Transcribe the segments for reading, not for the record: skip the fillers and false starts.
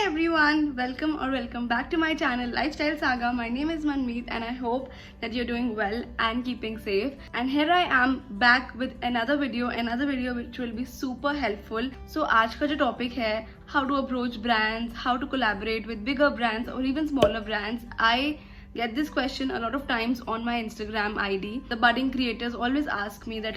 everyone, welcome back to my channel Lifestyle Saga. My name is Manmeet and I hope that you're doing well and keeping safe. And here I am back with another video which will be super helpful. So आज का जो topic है how to approach brands, how to collaborate with bigger brands or even smaller brands. I get this question a lot of times on my Instagram ID. The budding creators always ask me that,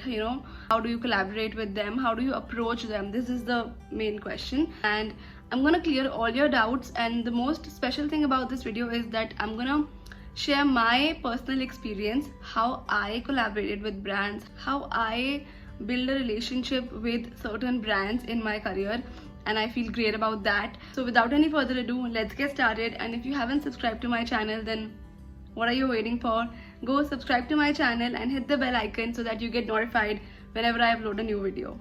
how do you collaborate with them? How do you approach them? This is the main question. And I'm gonna clear all your doubts. And the most special thing about this video is that I'm gonna share my personal experience, how I collaborated with brands, how I build a relationship with certain brands in my career. And I feel great about that. So without any further ado, let's get started. And if you haven't subscribed to my channel, then what are you waiting for? Go subscribe to my channel and hit the bell icon so that you get notified whenever I upload a new video.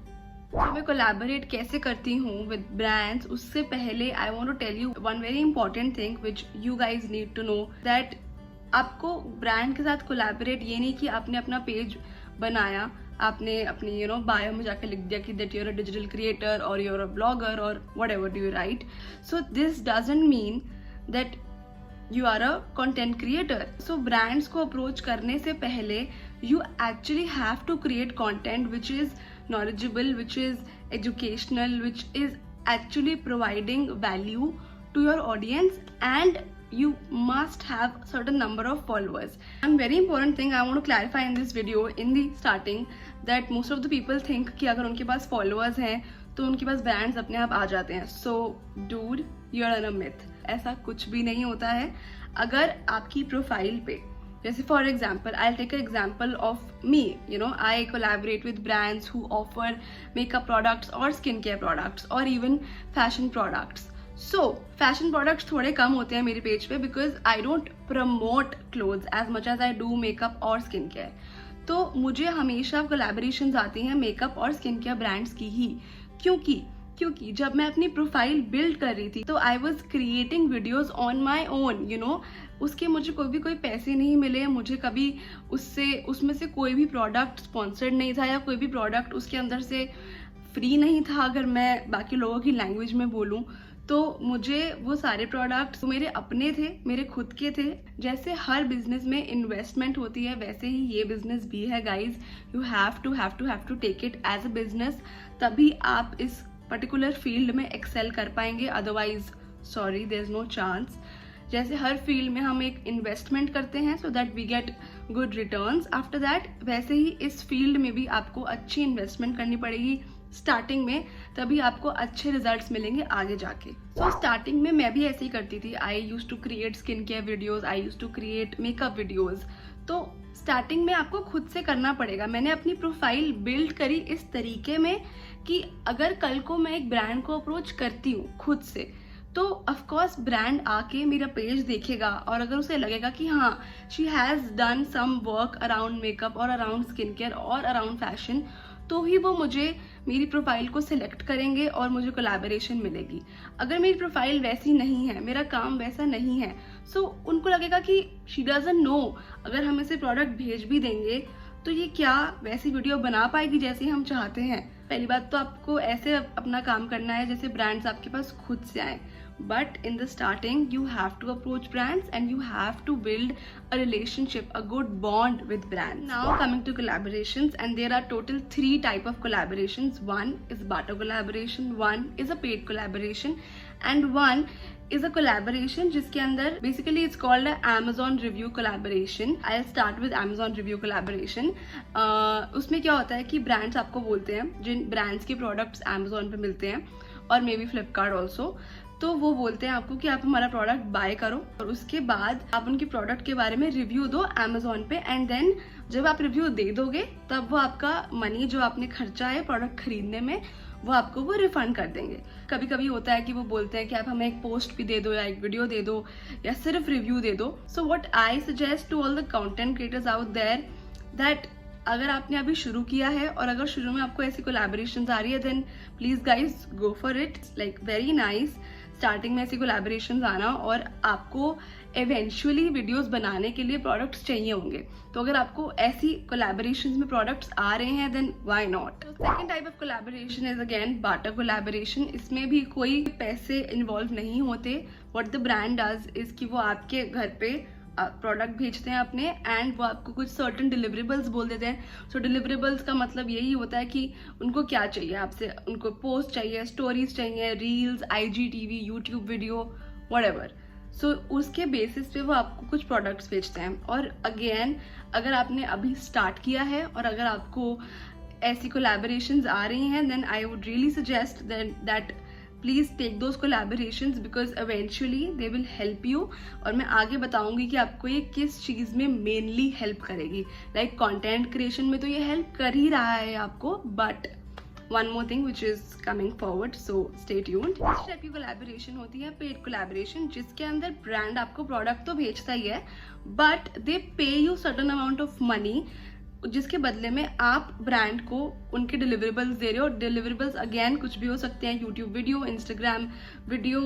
तो मैं collaborate कैसे करती हूँ with brands, उससे पहले I want to tell you one very important thing which you guys need to know, that आपको brand के साथ collaborate ये नहीं कि आपने अपना page बनाया, आपने अपनी बायो में जाकर लिख दिया कि that you're a digital creator or you're a blogger or whatever do you write. So this doesn't mean that you are a content creator. So brands को approach करने से पहले you actually have to create content which is knowledgeable, which is educational, which is actually providing value to your audience, and you must have certain number of followers. One very important thing I want to clarify in this video in the starting, that most of the people think कि अगर उनके पास followers हैं तो उनके पास brands अपने आप आ जाते हैं. So dude, you are on a myth. ऐसा कुछ भी नहीं होता है. अगर आपकी प्रोफाइल पे, जैसे for example, I'll take an example of me. I collaborate with brands who offer makeup products or skincare products or even fashion products. So fashion products थोड़े कम होते हैं मेरे पेज पे because I don't promote clothes as much as I do makeup और skincare. तो मुझे हमेशा collaborations आती हैं मेकअप और skincare brands की ही, क्योंकि जब मैं अपनी प्रोफाइल बिल्ड कर रही थी तो I was creating videos on my own. उसके मुझे कोई पैसे नहीं मिले, मुझे कभी उसमें से कोई भी प्रोडक्ट स्पॉन्सर्ड नहीं था या कोई भी प्रोडक्ट उसके अंदर से फ्री नहीं था. अगर मैं बाकी लोगों की लैंग्वेज में बोलूँ तो मुझे वो सारे प्रोडक्ट्स मेरे अपने थे, मेरे खुद के थे. जैसे हर बिजनेस में इन्वेस्टमेंट होती है वैसे ही ये बिजनेस भी है guys. You have to take it as a business, तभी आप इस पर्टिकुलर फील्ड में एक्सेल कर पाएंगे. Otherwise sorry, there is no chance. जैसे हर फील्ड में हम एक इन्वेस्टमेंट करते हैं so that we get good returns after that, वैसे ही इस फील्ड में भी आपको अच्छी इन्वेस्टमेंट करनी पड़ेगी स्टार्टिंग में, तभी आपको अच्छे रिजल्ट्स मिलेंगे आगे जाके. सो स्टार्टिंग में मैं भी ऐसे ही करती थी. I use to create skin care videos, I use to create makeup videos. तो स्टार्टिंग में आपको खुद से करना पड़ेगा. मैंने अपनी प्रोफाइल बिल्ड करी इस तरीके में कि अगर कल को मैं एक ब्रांड को अप्रोच करती हूँ खुद से तो ऑफकोर्स ब्रांड आके मेरा पेज देखेगा और अगर उसे लगेगा कि हाँ she has done some work around makeup और अराउंड स्किन केयर और अराउंड फैशन, तो ही वो मुझे मेरी प्रोफाइल को सिलेक्ट करेंगे और मुझे कोलैबोरेशन मिलेगी. अगर मेरी प्रोफाइल वैसी नहीं है, मेरा काम वैसा नहीं है, सो उनको लगेगा कि शी डजंट नो, अगर हम इसे प्रोडक्ट भेज भी देंगे तो ये क्या वैसी वीडियो बना पाएगी जैसी हम चाहते हैं. पहली बात तो आपको ऐसे अपना काम करना है जैसे ब्रांड्स आपके पास खुद से आए. But in the starting, you have to approach brands and you have to build a relationship, a good bond with brands. Now coming to collaborations, and there are total 3 type of collaborations. One is barter collaboration, one is a paid collaboration, and one is a collaboration जिसके अंदर basically it's called a Amazon review collaboration. I'll start with Amazon review collaboration. उसमें क्या होता है कि brands आपको बोलते हैं, जिन brands के products Amazon पे मिलते हैं और मे बी Flipkart also, तो वो बोलते हैं आपको कि आप हमारा प्रोडक्ट बाय करो और उसके बाद आप उनके प्रोडक्ट के बारे में रिव्यू दो अमेजोन पे, एंड देन जब आप रिव्यू दे दोगे तब वो आपका मनी जो आपने खर्चा है प्रोडक्ट खरीदने में वो आपको वो रिफंड कर देंगे. कभी कभी होता है कि वो बोलते हैं कि आप हमें एक पोस्ट भी दे दो या एक वीडियो दे दो या सिर्फ रिव्यू दे दो. So what I suggest to all the content creators out there, that अगर आपने अभी शुरू किया है और अगर शुरू में आपको ऐसी कोलैबोरेशंस आ रही है then please guys go for it, like very nice. Starting में ऐसी कोलैबोरेशंस आना, और आपको एवेंचुअली वीडियोस बनाने के लिए प्रोडक्ट्स चाहिए होंगे। तो अगर आपको ऐसी कोलैबोरेशंस में प्रोडक्ट्स आ रहे हैं then why not. Second type of collaboration is again barter collaboration. इसमें भी कोई पैसे इन्वॉल्व नहीं होते। What the brand does is कि वो आपके घर पे प्रोडक्ट भेजते हैं अपने, एंड वो आपको कुछ सर्टन डिलीवरेबल्स बोल देते हैं। सो डिलीवरेबल्स का मतलब यही होता है कि उनको क्या चाहिए आपसे, उनको पोस्ट चाहिए, स्टोरीज चाहिए, reels, IGTV, YouTube video, whatever. So उसके बेसिस पे वो आपको कुछ प्रोडक्ट्स बेचते हैं। और अगेन अगर आपने अभी स्टार्ट किया है और अगर आपको ऐसी कोलैबोरेशंस आ रही हैं then I would really suggest that please take those collaborations because eventually they will help you. और मैं आगे बताऊंगी कि आपको ये किस चीज में मेनली हेल्प करेगी। लाइक कंटेंट क्रिएशन में तो ये हेल्प कर ही रहा है आपको, but one more thing which is coming forward, so stay tuned। इस टाइप की कोलैबोरेशन होती है पेड कोलैबोरेशन, जिसके अंदर ब्रांड आपको प्रोडक्ट तो बेचता ही है बट दे पे you certain amount of money, जिसके बदले में आप ब्रांड को उनके डिलीवरेबल्स दे रहे हो। डिलीवरेबल्स अगेन कुछ भी हो सकते हैं, YouTube video, Instagram video,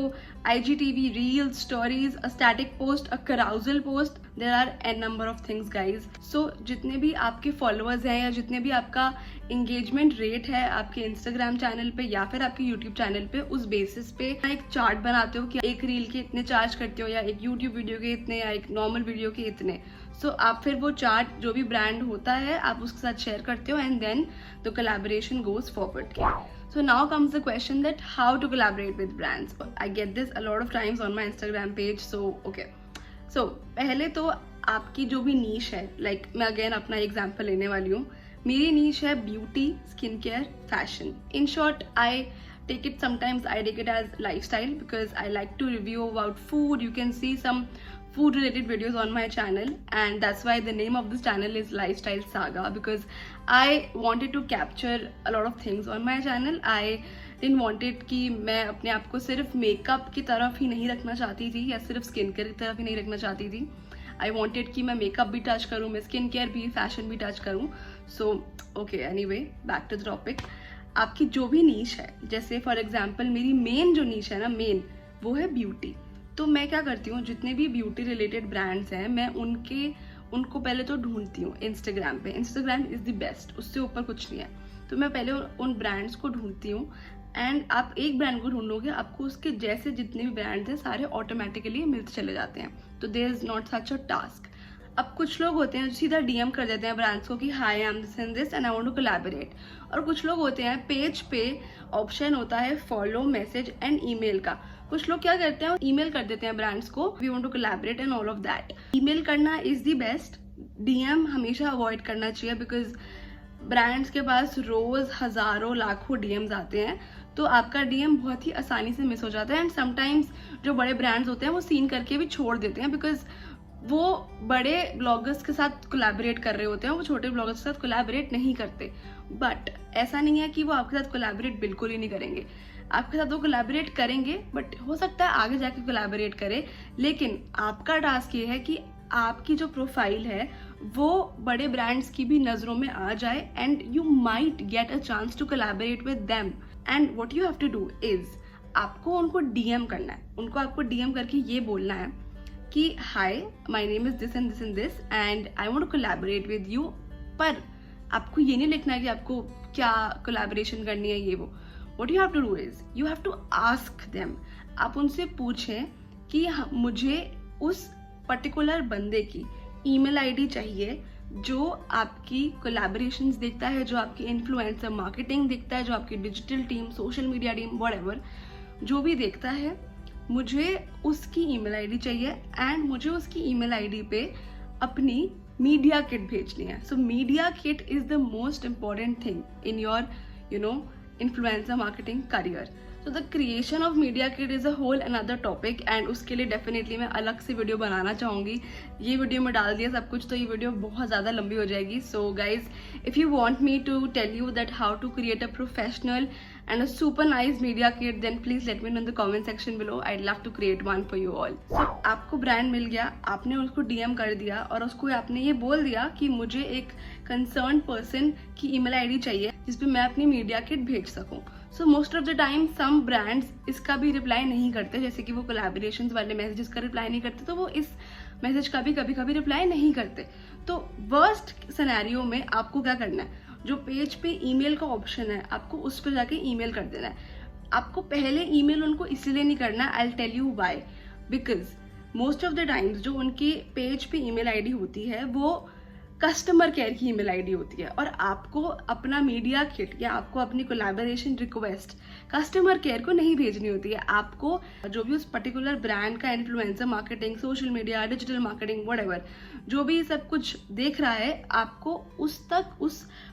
IGTV, reels, stories, a static post, a carousel post, there are an number of things guys. So जितने भी आपके फॉलोअर्स हैं या जितने भी आपका इंगेजमेंट रेट है आपके इंस्टाग्राम चैनल पे या फिर आपके यूट्यूब चैनल पे, उस बेसिस पे एक चार्ट बनाते हो कि एक रील के इतने चार्ज करते हो या एक यूट्यूब वीडियो के इतने या एक नॉर्मल वीडियो के इतने। सो आप फिर वो चार्ट जो भी ब्रांड होता है आप उसके साथ शेयर करते हो and then the collaboration goes forward. So now comes the question that how to collaborate with brands. I get this a lot of times on my Instagram page. So okay. So पहले तो आपकी जो भी नीश है, like मैं again अपना example लेने वाली हूँ। मेरी नीश है beauty, skin care, fashion. In short, I take it sometimes I take it as lifestyle because I like to review about food. You can see some food related videos on my channel and that's why the name of this channel is Lifestyle Saga, because I wanted to capture a lot of things on my channel. I didn't want it कि मैं अपने आप को सिर्फ makeup की तरफ ही नहीं रखना चाहती थी या सिर्फ स्किन केयर की तरफ ही नहीं रखना चाहती थी। I wanted कि मैं मेकअप भी टच करूँ, मैं स्किन केयर भी, फैशन भी टच करूँ। So okay, anyway back to the topic. आपकी जो भी नीश है, जैसे फॉर एग्जाम्पल मेरी मेन जो नीश है ना, मेन वो है ब्यूटी। तो मैं क्या करती हूँ, जितने भी ब्यूटी रिलेटेड ब्रांड्स हैं मैं उनको पहले तो ढूंढती हूँ इंस्टाग्राम पे। इंस्टाग्राम इज द बेस्ट, उससे ऊपर कुछ नहीं है। तो मैं पहले उन ब्रांड्स को ढूंढती हूँ एंड आप एक ब्रांड को ढूंढोगे आपको उसके जैसे जितने भी ब्रांड्स हैं सारे ऑटोमेटिकली मिलते चले जाते हैं। तो there is not such a task. अब कुछ लोग होते हैं जो सीधा DM कर देते हैं ब्रांड्स को कि hi I am this and this and I want to collaborate. और कुछ लोग होते हैं पेज पे ऑप्शन होता है फॉलो, मैसेज एंड ईमेल का। कुछ लोग क्या करते हैं, ईमेल कर देते हैं ब्रांड्स को we want to collaborate and all of that. Email करना इज द बेस्ट, DM हमेशा अवॉइड करना चाहिए बिकॉज ब्रांड्स के पास रोज हजारों लाखों DMs आते हैं, तो आपका DM बहुत ही आसानी से मिस हो जाता है। एंड समटाइम्स जो बड़े ब्रांड्स होते हैं वो सीन करके भी छोड़ देते हैं बिकॉज वो बड़े ब्लॉगर्स के साथ कोलैबोरेट कर रहे होते हैं, वो छोटे ब्लॉगर्स के साथ कोलैबोरेट नहीं करते। बट ऐसा नहीं है कि वो आपके साथ कोलैबोरेट बिल्कुल ही नहीं करेंगे, आपके साथ वो कोलैबोरेट करेंगे, बट हो सकता है आगे जाके कोलैबोरेट करे। लेकिन आपका टास्क ये है कि आपकी जो प्रोफाइल है वो बड़े ब्रांड्स की भी नजरों में आ जाए and you might get a chance to collaborate with them. And what you have to do is आपको उनको DM करना है, उनको आपको DM करके ये बोलना है कि hi my name is this and this and this and I want to collaborate with you. पर आपको ये नहीं लिखना है कि आपको क्या कोलैबोरेशन करनी है ये वो। What you have to do is you have to ask them. आप उनसे पूछें कि मुझे उस पर्टिकुलर बंदे की ईमेल ID चाहिए जो आपकी कोलैबोरेशंस देखता है, जो आपकी इन्फ्लुएंसर मार्केटिंग देखता है, जो आपकी digital team, social media team, whatever जो भी देखता है, मुझे उसकी ईमेल ID चाहिए एंड मुझे उसकी ईमेल ID पे अपनी मीडिया किट भेजनी है। So media kit is the most important thing in your influencer marketing career. So the creation of media kit is a whole another topic and उसके लिए definitely मैं अलग से वीडियो बनाना चाहूँगी। ये वीडियो में डाल दिया सब कुछ तो ये वीडियो बहुत ज़्यादा लंबी हो जाएगी। So guys, if you want me to tell you that how to create a professional and a super nice media kit, then please let me know in the comment section below. I'd love to create one for you all. So आपको brand मिल गया, आपने उसको DM कर दिया और उसको आपने ये बोल दिया कि मुझे एक कंसर्न पर्सन की ईमेल ID चाहिए जिसपे मैं अपनी मीडिया किट भेज सकूं। So most of the time some brands इसका भी रिप्लाई नहीं करते, जैसे कि वो कोलैबोरेशंस वाले मैसेजेस का रिप्लाई नहीं करते, तो वो इस मैसेज का भी कभी कभी रिप्लाई नहीं करते। तो वर्स्ट सिनेरियो में आपको क्या करना है, जो पेज पे ईमेल का ऑप्शन है आपको उस पर जाके ईमेल कर देना है। आपको पहले ईमेल उनको इसीलिए नहीं करना, I will tell you why. Because most of the times जो उनके पेज पे ईमेल आईडी होती है वो कस्टमर केयर की ईमेल आईडी होती है, और आपको अपना मीडिया किट या आपको अपनी कोलैबोरेशन रिक्वेस्ट कस्टमर केयर को नहीं भेजनी होती है। आपको जो भी उस पर्टिकुलर ब्रांड का influencer marketing, social media, digital marketing, whatever जो भी सब कुछ देख रहा है, आपको उस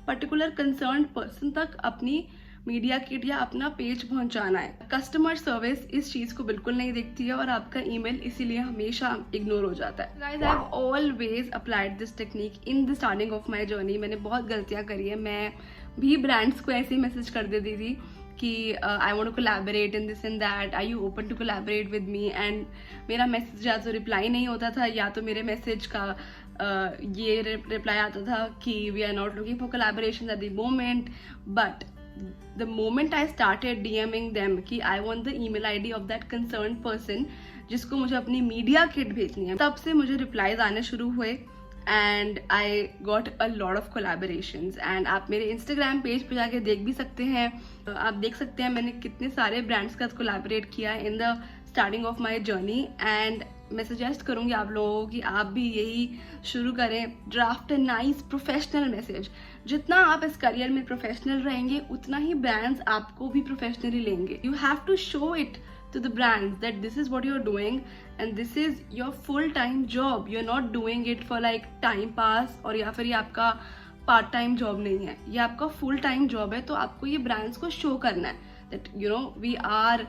पर्टिकुलर कंसर्न्ड पर्सन तक अपनी मीडिया किट या अपना पेज पहुंचाना है। कस्टमर सर्विस इस चीज को बिल्कुल नहीं देखती है और आपका ईमेल इसीलिए हमेशा इग्नोर हो जाता है। Guys, I have always applied this technique in the starting of my journey. मैंने बहुत गलतियां करी है। मैं भी ब्रांड्स को ऐसे ही मैसेज कर देती थी कि I want to collaborate in this and that, are you open to collaborate with me, and मेरा मैसेज या तो रिप्लाई नहीं होता था या तो मेरे मैसेज का ये रिप्लाई आता था कि we are not looking for collaboration at the moment. But the moment I started DMing them कि I want the email ID of that concerned person जिसको मुझे अपनी मीडिया किट भेजनी है, तब से मुझे रिप्लाईज आने शुरू हुए and I got a lot of collaborations. And आप मेरे इंस्टाग्राम पेज पे जाके देख भी सकते हैं, आप देख सकते हैं मैंने कितने सारे ब्रांड्स का कोलैबोरेट किया in the starting of my journey. And मैं सजेस्ट करूंगी आप लोगों को कि आप भी यही शुरू करें। Draft a nice professional message. जितना आप इस करियर में प्रोफेशनल रहेंगे उतना ही ब्रांड्स आपको भी प्रोफेशनली लेंगे। You have to show it to the brands that this is what you're doing and this is your full-time job. You're not doing it for like time pass और या फिर ये आपका पार्ट टाइम जॉब नहीं है, ये आपका full time job है। तो आपको ये ब्रांड्स को शो करना है that you know we are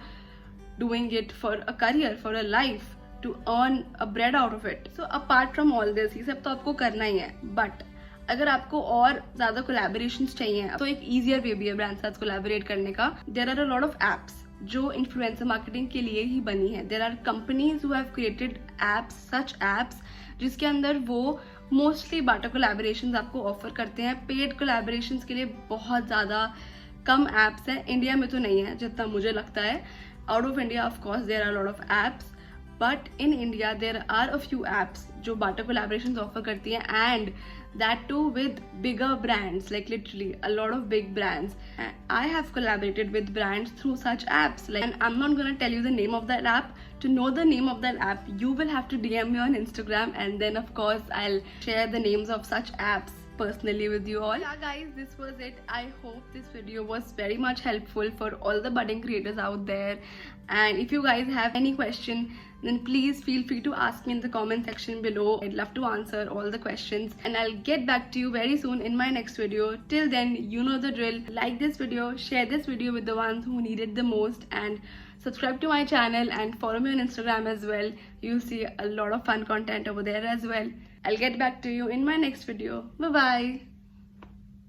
doing it for a career, for a life, to earn a bread out of it. So apart from all this, ये सब तो आपको करना ही है, बट अगर आपको और ज्यादा कोलैबोरेशंस चाहिए तो एक ईजियर वे भी है ब्रांड साथ कोलैबोरेट करने का। There are a lot of apps जो इन्फ्लुएंसर मार्केटिंग के लिए ही बनी है। There are companies who have created apps, such apps जिसके अंदर वो मोस्टली बाटा कोलैबोरेशंस आपको ऑफर करते हैं। पेड कोलैबोरेशंस के लिए बहुत ज़्यादा कम एप्स हैं, इंडिया में तो नहीं है जितना मुझे लगता है। Out of India of course there are lot of apps, but in India there are a few apps जो बाटा कोलैबोरेशंस ऑफर करती हैं, and that too with bigger brands, like literally a lot of big brands. And I have collaborated with brands through such apps, like, and I'm not gonna tell you the name of that app. To know the name of that app, you will have to DM me on Instagram, and then of course I'll share the names of such apps personally with you all. Yeah guys, this was it. I hope this video was very much helpful for all the budding creators out there, and if you guys have any question then please feel free to ask me in the comment section below. I'd love to answer all the questions and I'll get back to you very soon in my next video. Till then, you know the drill. Like this video, share this video with the ones who need it the most, and subscribe to my channel and follow me on Instagram as well. You'll see a lot of fun content over there as well. I'll get back to you in my next video. Bye bye.